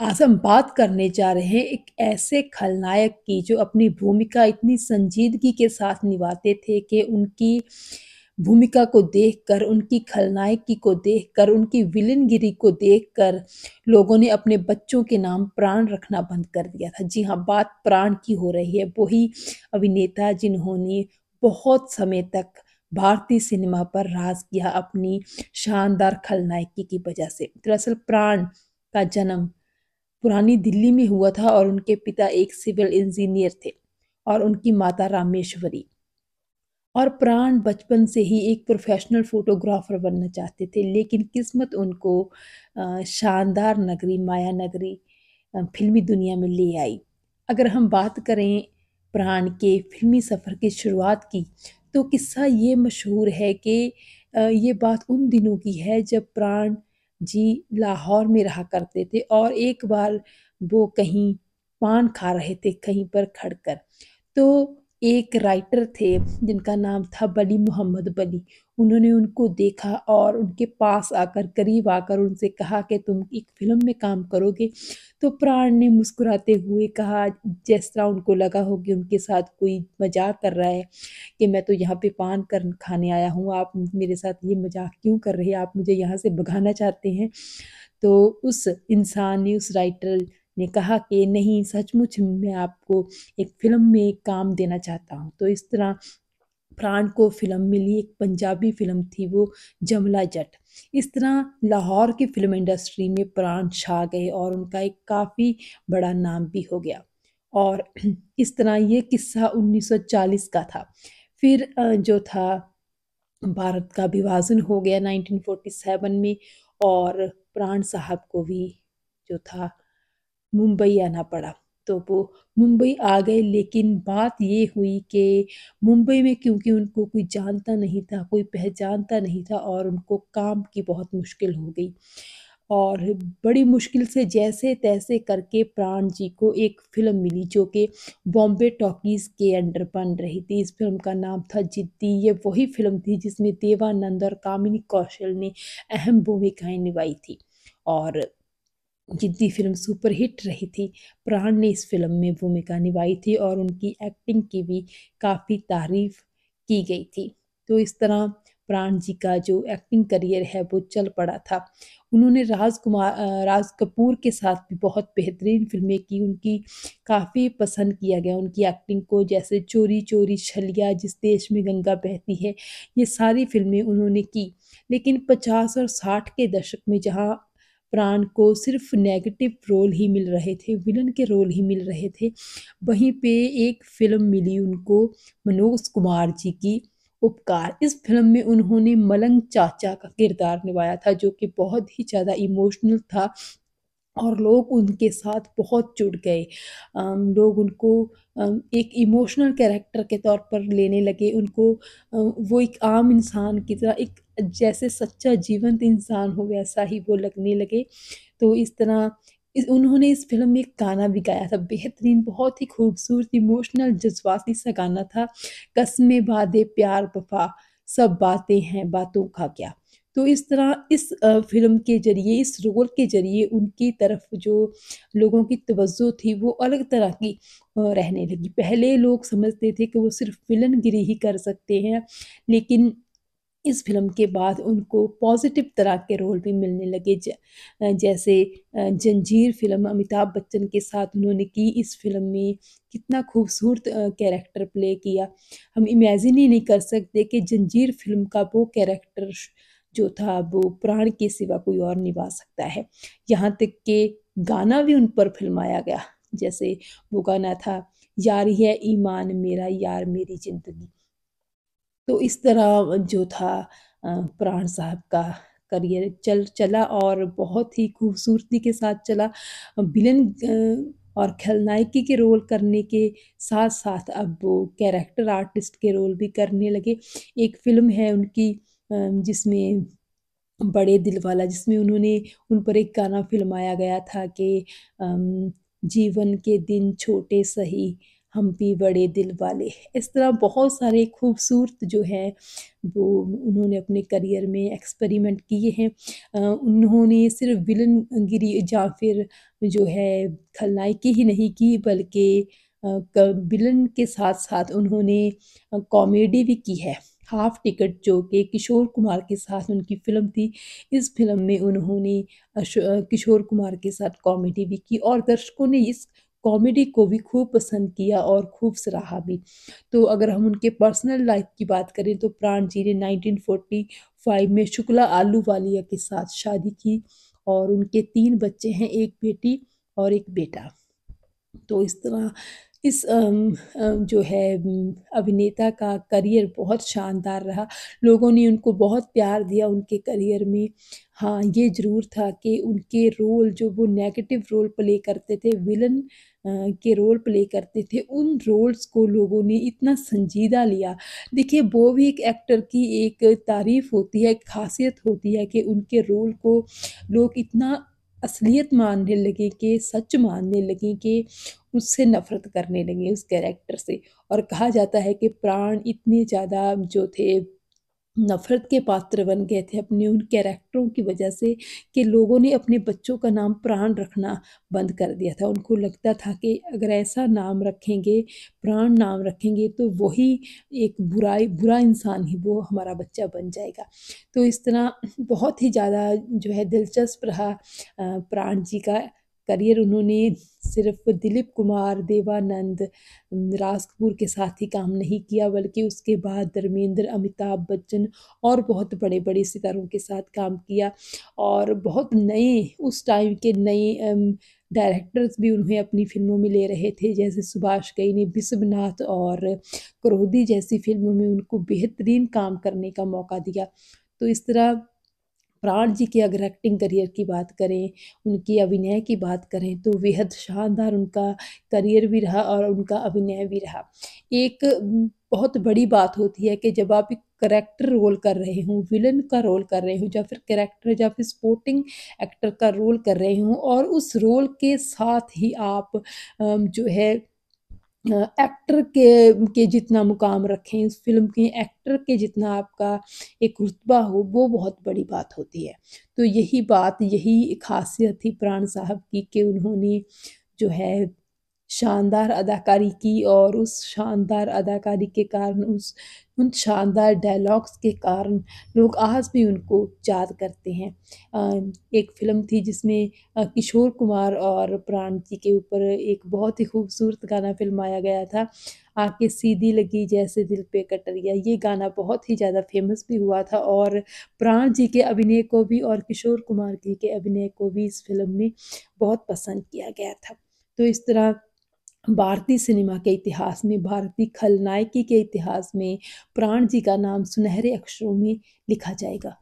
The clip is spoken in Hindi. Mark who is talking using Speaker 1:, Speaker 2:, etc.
Speaker 1: आज हम बात करने जा रहे हैं एक ऐसे खलनायक की जो अपनी भूमिका इतनी संजीदगी के साथ निभाते थे कि उनकी भूमिका को देखकर, उनकी खलनायकी को देखकर, उनकी विलेनगिरी को देखकर लोगों ने अपने बच्चों के नाम प्राण रखना बंद कर दिया था। जी हाँ, बात प्राण की हो रही है। वही अभिनेता जिन्होंने बहुत समय तक भारतीय सिनेमा पर राज किया अपनी शानदार खलनायकी की वजह से। दरअसल प्राण का जन्म पुरानी दिल्ली में हुआ था और उनके पिता एक सिविल इंजीनियर थे और उनकी माता रामेश्वरी। और प्राण बचपन से ही एक प्रोफेशनल फोटोग्राफर बनना चाहते थे, लेकिन किस्मत उनको शानदार नगरी माया नगरी फिल्मी दुनिया में ले आई। अगर हम बात करें प्राण के फिल्मी सफ़र की शुरुआत की, तो किस्सा ये मशहूर है कि ये बात उन दिनों की है जब प्राण जी लाहौर में रहा करते थे और एक बार वो कहीं पान खा रहे थे कहीं पर खड़कर। तो एक राइटर थे जिनका नाम था बली मोहम्मद बली। उन्होंने उनको देखा और उनके पास आकर करीब आकर उनसे कहा कि तुम एक फ़िल्म में काम करोगे? तो प्राण ने मुस्कुराते हुए कहा, जिस तरह उनको लगा हो कि उनके साथ कोई मज़ाक कर रहा है कि मैं तो यहाँ पे पान कर खाने आया हूँ, आप मेरे साथ ये मज़ाक क्यों कर रहे हैं? आप मुझे यहाँ से भगाना चाहते हैं? तो उस इंसान ने, उस राइटर ने कहा कि नहीं, सचमुच मैं आपको एक फ़िल्म में काम देना चाहता हूँ। तो इस तरह प्राण को फ़िल्म मिली, एक पंजाबी फ़िल्म थी वो जमला जट। इस तरह लाहौर की फ़िल्म इंडस्ट्री में प्राण छा गए और उनका एक काफ़ी बड़ा नाम भी हो गया। और इस तरह ये किस्सा 1940 का था। फिर जो था भारत का विभाजन हो गया 1947 में और प्राण साहब को भी जो था मुंबई आना पड़ा। तो वो मुंबई आ गए, लेकिन बात ये हुई कि मुंबई में क्योंकि उनको कोई जानता नहीं था, कोई पहचानता नहीं था और उनको काम की बहुत मुश्किल हो गई। और बड़ी मुश्किल से जैसे-तैसे करके प्राण जी को एक फ़िल्म मिली जो कि बॉम्बे टॉकीज़ के अंडर बन रही थी। इस फ़िल्म का नाम था जिद्दी। ये वही फ़िल्म थी जिसमें देवानंद और कामिनी कौशल ने अहम भूमिकाएँ निभाई थी। और जिद्दी फ़िल्म सुपरहिट रही थी। प्राण ने इस फ़िल्म में भूमिका निभाई थी और उनकी एक्टिंग की भी काफ़ी तारीफ़ की गई थी। तो इस तरह प्राण जी का जो एक्टिंग करियर है वो चल पड़ा था। उन्होंने राज कपूर के साथ भी बहुत बेहतरीन फ़िल्में की, उनकी काफ़ी पसंद किया गया उनकी एक्टिंग को, जैसे चोरी चोरी छलिया, जिस देश में गंगा बहती है, ये सारी फ़िल्में उन्होंने की। लेकिन 50 और 60 के दशक में जहाँ प्राण को सिर्फ़ नेगेटिव रोल ही मिल रहे थे, विलन के रोल ही मिल रहे थे, वहीं पे एक फ़िल्म मिली उनको मनोज कुमार जी की उपकार। इस फ़िल्म में उन्होंने मलंग चाचा का किरदार निभाया था जो कि बहुत ही ज़्यादा इमोशनल था और लोग उनके साथ बहुत जुड़ गए। लोग उनको एक इमोशनल कैरेक्टर के तौर पर लेने लगे, उनको वो एक आम इंसान की तरह, एक जैसे सच्चा जीवंत इंसान हो वैसा ही वो लगने लगे। तो इस तरह उन्होंने इस फ़िल्म में एक गाना भी गाया था बेहतरीन, बहुत ही खूबसूरत इमोशनल जज़्बाती सा गाना था, कस्में वादे प्यार वफ़ा सब बातें हैं बातों का क्या। तो इस तरह इस फ़िल्म के ज़रिए, इस रोल के ज़रिए उनकी तरफ जो लोगों की तवज्जो थी वो अलग तरह की रहने लगी। पहले लोग समझते थे कि वो सिर्फ़ विलनगिरी ही कर सकते हैं, लेकिन इस फ़िल्म के बाद उनको पॉज़िटिव तरह के रोल भी मिलने लगे, जैसे जंजीर फ़िल्म अमिताभ बच्चन के साथ उन्होंने की। इस फ़िल्म में कितना खूबसूरत कैरेक्टर प्ले किया। हम इमेजिन ही नहीं कर सकते कि जंजीर फ़िल्म का वो कैरेक्टर जो था वो प्राण के सिवा कोई और निभा सकता है। यहाँ तक कि गाना भी उन पर फ़िल्माया गया, जैसे वो गाना था, यार है ईमान मेरा यार मेरी ज़िंदगी। तो इस तरह जो था प्राण साहब का करियर चला और बहुत ही खूबसूरती के साथ चला। विलेन और खलनायकी के रोल करने के साथ-साथ अब वो कैरेक्टर आर्टिस्ट के रोल भी करने लगे। एक फ़िल्म है उनकी जिसमें बड़े दिलवाला, जिसमें उन्होंने उन पर एक गाना फ़िल्माया गया था कि जीवन के दिन छोटे सही, हम भी बड़े दिल वाले। इस तरह बहुत सारे खूबसूरत जो है वो उन्होंने अपने करियर में एक्सपेरिमेंट किए हैं। उन्होंने सिर्फ़ विलनगिरी या फिर जो है खलनायकी ही नहीं की, बल्कि क विलन के साथ-साथ उन्होंने कॉमेडी भी की है। हाफ टिकट जो कि किशोर कुमार के साथ उनकी फ़िल्म थी, इस फ़िल्म में उन्होंने किशोर कुमार के साथ कॉमेडी भी की और दर्शकों ने इस कॉमेडी को भी खूब पसंद किया और खूब सराहा भी। तो अगर हम उनके पर्सनल लाइफ़ की बात करें तो प्राण जी ने 1945 में शुक्ला आलूवालिया के साथ शादी की और उनके 3 बच्चे हैं, 1 बेटी और 1 बेटा। तो इस तरह इस जो है अभिनेता का करियर बहुत शानदार रहा। लोगों ने उनको बहुत प्यार दिया उनके करियर में। हाँ, ये ज़रूर था कि उनके रोल जो वो नेगेटिव रोल प्ले करते थे, विलन के रोल प्ले करते थे, उन रोल्स को लोगों ने इतना संजीदा लिया। देखिए, वो भी एक एक्टर की एक तारीफ़ होती है, एक ख़ासियत होती है कि उनके रोल को लोग इतना असलियत मानने लगे कि सच मानने लगे कि उससे नफ़रत करने लगे उस कैरेक्टर से और कहा जाता है कि प्राण इतने ज़्यादा जो थे नफ़रत के पात्र बन गए थे अपने उन कैरेक्टरों की वजह से कि लोगों ने अपने बच्चों का नाम प्राण रखना बंद कर दिया था। उनको लगता था कि अगर ऐसा नाम रखेंगे, प्राण नाम रखेंगे तो वही एक बुरा इंसान ही वो हमारा बच्चा बन जाएगा। तो इस तरह बहुत ही ज़्यादा जो है दिलचस्प रहा प्राण जी का करियर। उन्होंने सिर्फ़ दिलीप कुमार, देवानंद, राज कपूर के साथ ही काम नहीं किया बल्कि उसके बाद धर्मेंद्र, अमिताभ बच्चन और बहुत बड़े-बड़े सितारों के साथ काम किया और बहुत नए उस टाइम के नए डायरेक्टर्स भी उन्हें अपनी फ़िल्मों में ले रहे थे। जैसे सुभाष घई ने बिस्वनाथ और क्रोधी जैसी फ़िल्मों में उनको बेहतरीन काम करने का मौका दिया। तो इस तरह प्राण जी की अगर एक्टिंग करियर की बात करें, उनकी अभिनय की बात करें तो बेहद शानदार उनका करियर भी रहा और उनका अभिनय भी रहा। एक बहुत बड़ी बात होती है कि जब आप एक करैक्टर रोल कर रहे हों, विलेन का रोल कर रहे हों या फिर करैक्टर या फिर सपोर्टिंग एक्टर का रोल कर रहे हों और उस रोल के साथ ही आप जो है एक्टर के जितना मुकाम रखें, उस फ़िल्म के एक्टर के जितना आपका एक रुतबा हो, वो बहुत बड़ी बात होती है। तो यही ख़ासियत थी प्राण साहब की कि उन्होंने जो है शानदार अदाकारी की और उस शानदार अदाकारी के कारण उन शानदार डायलॉग्स के कारण लोग आज भी उनको याद करते हैं। एक फ़िल्म थी जिसमें किशोर कुमार और प्राण जी के ऊपर एक बहुत ही खूबसूरत गाना फ़िल्माया गया था, आके सीधी लगी जैसे दिल पे कटरिया। ये गाना बहुत ही ज़्यादा फ़ेमस भी हुआ था और प्राण जी के अभिनय को भी और किशोर कुमार जी के अभिनय को भी इस फ़िल्म में बहुत पसंद किया गया था। तो इस तरह भारतीय सिनेमा के इतिहास में, भारतीय खलनायकी के इतिहास में प्राण जी का नाम सुनहरे अक्षरों में लिखा जाएगा।